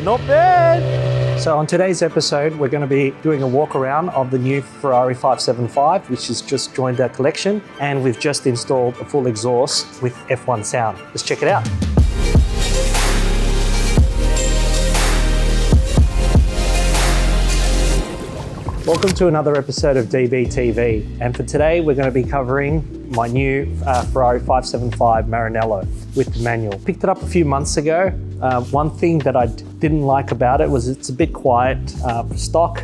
not bad. So on today's episode, we're going to be doing a walk around of the new Ferrari 575, which has just joined our collection. And we've just installed a full exhaust with F1 sound. Let's check it out. Welcome to another episode of DBTV. And for today, we're going to be covering my new Ferrari 575 Maranello with the manual. Picked it up a few months ago. One thing that I didn't like about it was it's a bit quiet for stock,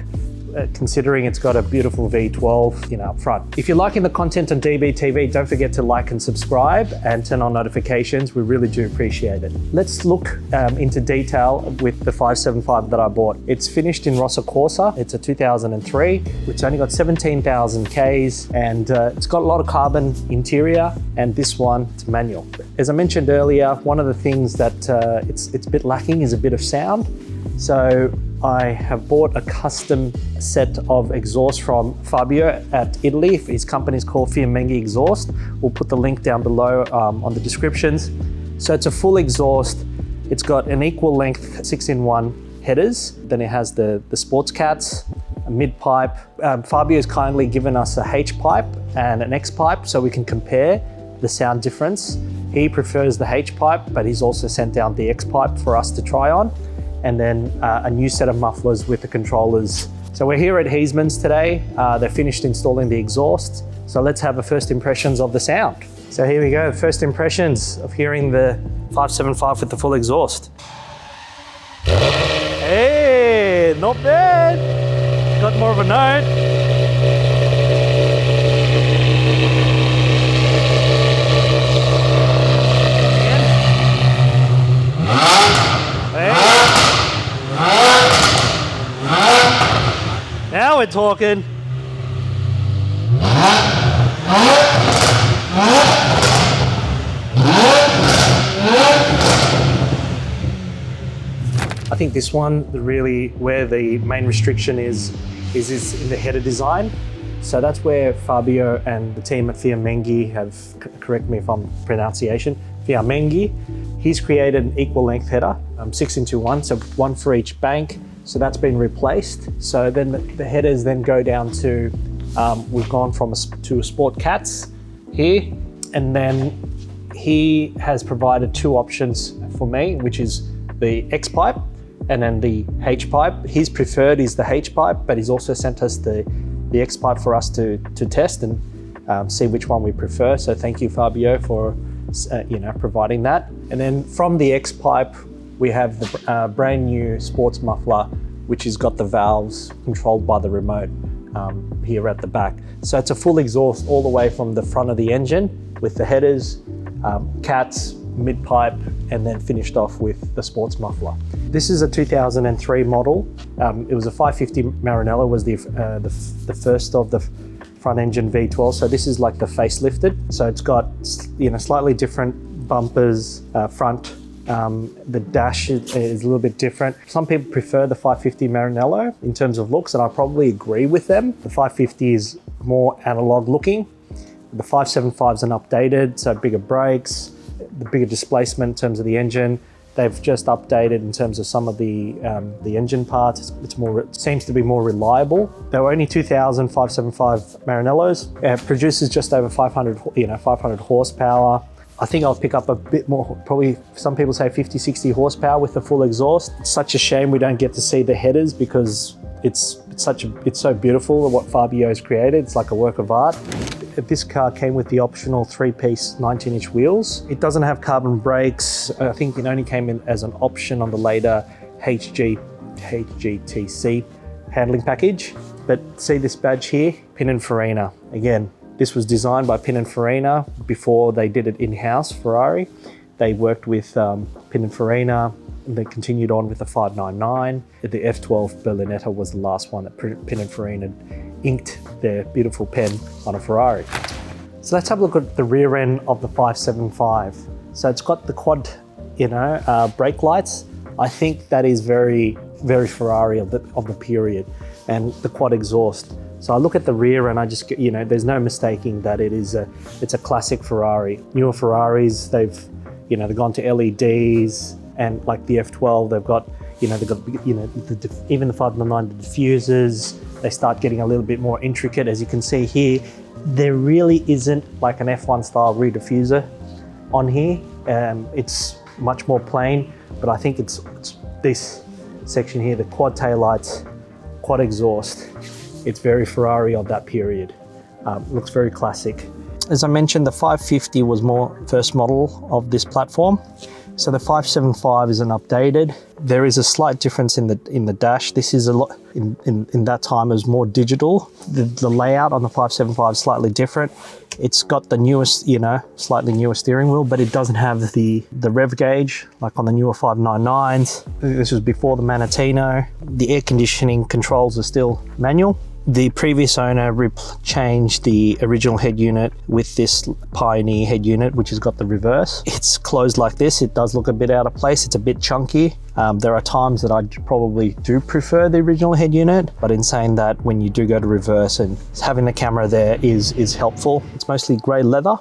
considering it's got a beautiful V12 up front. If you're liking the content on DBTV, don't forget to like and subscribe and turn on notifications. We really do appreciate it. Let's look into detail with the 575 that I bought. It's finished in Rosso Corsa. It's a 2003. It's only got 17,000 Ks and it's got a lot of carbon interior, and this one, it's manual. As I mentioned earlier, one of the things that it's a bit lacking is a bit of sound. So I have bought a custom set of exhaust from Fabio at Italy. His company is called Fiamengi Exhaust. We'll put the link down below on the descriptions. So it's a full exhaust. It's got an equal length 6-in-1 headers. Then it has the sports cats, a mid pipe. Fabio has kindly given us a H pipe and an X pipe so we can compare the sound difference. He prefers the H pipe, but he's also sent down the X pipe for us to try on. And then a new set of mufflers with the controllers. So we're here at Heismans today. They're finished installing the exhaust. So let's have a first impressions of the sound. So here we go, first impressions of hearing the 575 with the full exhaust. Hey, not bad. Got more of a note. Now we're talking. I think this one, really where the main restriction is in the header design. So that's where Fabio and the team at Fiamengi have, correct me if I'm pronunciation, Fiamengi, he's created an equal length header, 6-in-1, so one for each bank. So that's been replaced. So then the headers then go down to, we've gone to a Sport Cats here, and then he has provided two options for me, which is the X pipe and then the H pipe. His preferred is the H pipe, but he's also sent us the X pipe for us to test and see which one we prefer. So thank you, Fabio, for providing that. And then from the X pipe, we have the brand new sports muffler, which has got the valves controlled by the remote here at the back. So it's a full exhaust all the way from the front of the engine with the headers, cats, mid pipe, and then finished off with the sports muffler. This is a 2003 model. It was a 550 Maranello, was the first of the front engine V12. So this is like the facelifted. So it's got slightly different bumpers, front. The dash is a little bit different. Some people prefer the 550 Maranello in terms of looks, and I probably agree with them. The 550 is more analog looking. The 575 is an updated, so bigger brakes, the bigger displacement in terms of the engine. They've just updated in terms of some of the engine parts. It seems to be more reliable. There were only 2,000 575 Maranellos. It produces just over 500 horsepower. I think I'll pick up a bit more, probably some people say 50, 60 horsepower with the full exhaust. It's such a shame we don't get to see the headers because it's so beautiful what Fabio's created. It's like a work of art. This car came with the optional 3-piece 19-inch wheels. It doesn't have carbon brakes. I think it only came in as an option on the later HGTC handling package. But see this badge here, Pininfarina. Again, this was designed by Pininfarina before they did it in-house, Ferrari. They worked with Pininfarina, and they continued on with the 599. The F12 Berlinetta was the last one that Pininfarina inked their beautiful pen on a Ferrari. So let's have a look at the rear end of the 575. So it's got the quad, brake lights. I think that is very, very Ferrari of the period, and the quad exhaust. So I look at the rear and I just, there's no mistaking that it's a classic Ferrari. Newer Ferraris, they've gone to LEDs, and like the F12, they've got, You know, they've got, you know, even the 599, the diffusers, they start getting a little bit more intricate. As you can see here, there really isn't like an F1 style rear diffuser on here. It's much more plain, but I think it's this section here, the quad tail lights, quad exhaust. It's very Ferrari of that period. Looks very classic. As I mentioned, the 550 was more first model of this platform. So the 575 isn't updated. There is a slight difference in the dash. This is a lot, in that time it was more digital. The layout on the 575 is slightly different. It's got the newest, you know, slightly newer steering wheel, but it doesn't have the rev gauge like on the newer 599s. This was before the Manatino. The air conditioning controls are still manual. The previous owner changed the original head unit with this Pioneer head unit, which has got the reverse. It's closed like this. It does look a bit out of place. It's a bit chunky. There are times that I probably do prefer the original head unit, but in saying that, when you do go to reverse, and having the camera there is helpful. It's mostly grey leather,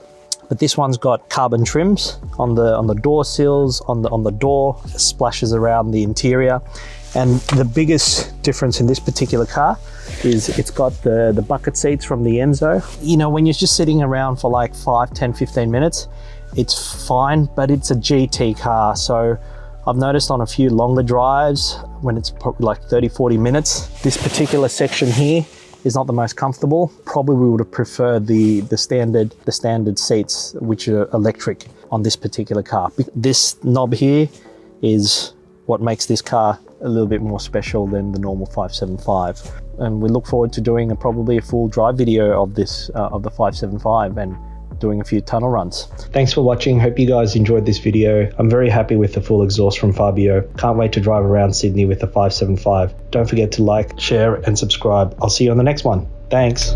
but this one's got carbon trims on the door sills, on the door, splashes around the interior. And the biggest difference in this particular car is it's got the bucket seats from the Enzo. You know, when you're just sitting around for like 5, 10, 15 minutes, it's fine, but it's a GT car. So I've noticed on a few longer drives, when it's probably like 30, 40 minutes, this particular section here is not the most comfortable. Probably we would have preferred the standard seats, which are electric, on this particular car. This knob here is what makes this car a little bit more special than the normal 575. And we look forward to doing probably a full drive video of this, of the 575, and doing a few tunnel runs. Thanks for watching. Hope you guys enjoyed this video. I'm very happy with the full exhaust from Fabio. Can't wait to drive around Sydney with the 575. Don't forget to like, share, and subscribe. I'll see you on the next one. Thanks.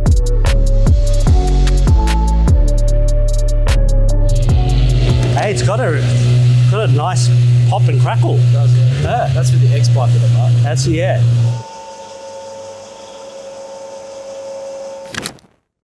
Hey, it's got a nice pop and crackle. It does, yeah. Yeah. That's with the X-Bike at the back. That's, yeah.